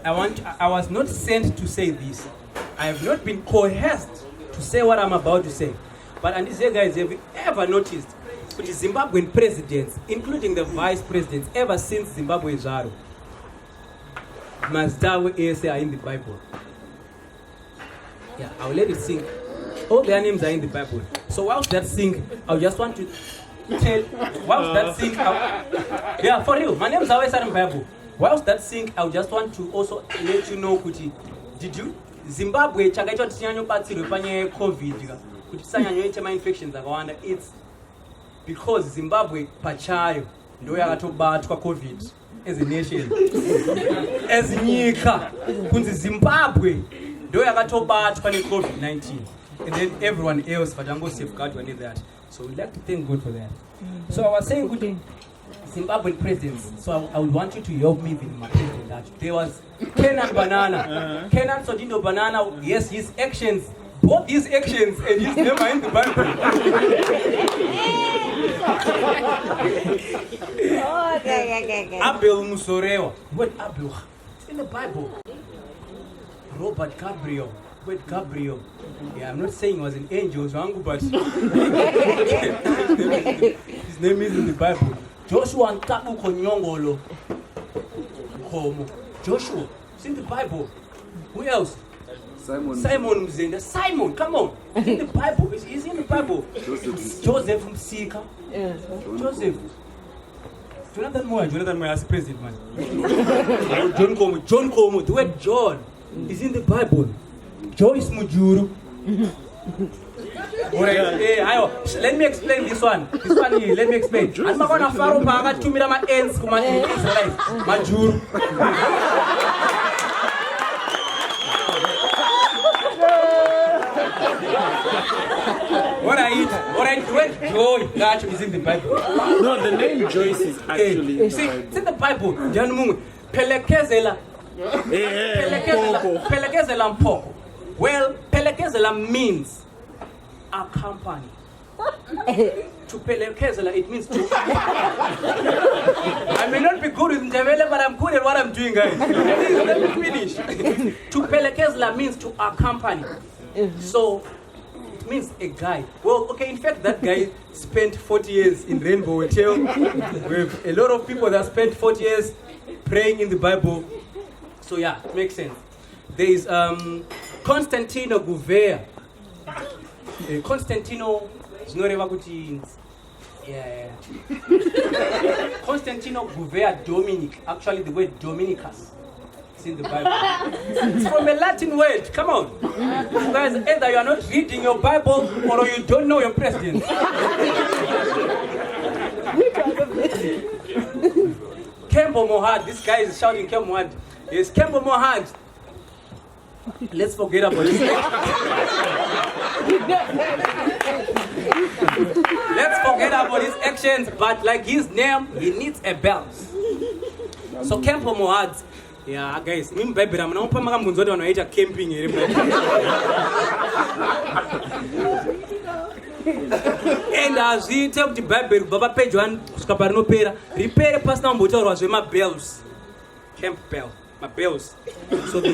I was not sent to say this. I have not been coerced to say what I'm about to say. But and these guys, have you ever noticed that Zimbabwean presidents, including the vice presidents, ever since Zimbabwe Zaro, Mazdawe ASA are in the Bible? Yeah, I'll let it sink. All their names are in the Bible. So whilst that sink, I just want to tell, whilst that sink, yeah, for real, my names are always in the Bible. Whilst that sink, I just want to also let you know, Kuti, did you? Zimbabwe, chakaito tinyanyo batsirwe panye COVID, kuti sanyanyo ite infections akawanda. It's because Zimbabwe pachayo ndo yakatobatwa COVID as a nation. As nyika, kunzi Zimbabwe ndo yakatobatwa ne COVID-19. And then everyone else vatango safeguard when that. So we'd like to thank God for that. So I was saying, good Zimbabwean presidents. So I would want you to help me with my president. That there was Kenan Banana, Kenan Sodindo Banana. Yes, his actions, both his actions and his name are in the Bible. Abel Musorewa, what Abel? It's in the Bible. Robert Gabriel. Wait, Gabriel. Yeah, I'm not saying he was an angel, but his name is in the Bible. Joshua and Kabu Konyongolo. Joshua, it's in the Bible. Who else? Simon Mzenda. Simon, come on. It's in the Bible. He's in the Bible. Joseph Msika. Yeah. Joseph. Jonathan Moya as president, man. John Komo. The word John is in the Bible. Joyce Mujuru. Let me explain this one. Let me explain. I'm not going to follow Paga to Mirama ends come on Israelite. Majuru. What I eat, joy, that is in the Bible. No, the name Joyce is actually in the Bible. It's in the Bible. Pelekezela. Pelekezela Mpoko. Well, Pelekezela means accompany. To Pelekezela, it means to. I may not be good with Ndebele, but I'm good at what I'm doing, guys. Let me finish. To Pelekezela means to accompany. So, it means a guy. Well, okay, in fact, that guy spent 40 years in Rainbow Hotel. We have a lot of people that spent 40 years praying in the Bible. So, yeah, it makes sense. There is Constantino Gouveia. Constantino yeah. Constantino Gouveia Dominic. Actually, the word Dominicus is in the Bible. It's from a Latin word. Come on. You guys, either you are not reading your Bible or you don't know your president. Kembo Mohad. This guy is shouting Kembo Mohad. Yes, Kembo Mohad. Let's forget about this. Let's forget about his actions, but like his name, he needs a belt. So Kembo Mohad, yeah, guys, I'm baby, I'm not going to camping. And as he told the Bible, Baba page one, Scaparno Pera, repair personal motor was with my bells. Camp bell. Bells. So the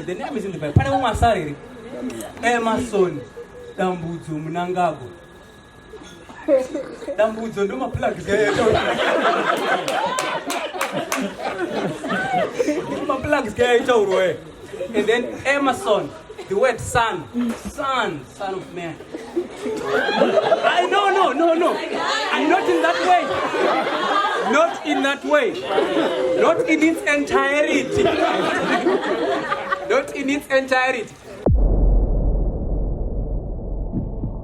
name is in the Bible. Panama Masari, Emerson, Dambuzu, Munangago. Dambuzu, no more plugs. My plugs get away. And then Emerson, the word son of man. No. I'm not in that way. Not in that way. Not in its entirety. Not in its entirety.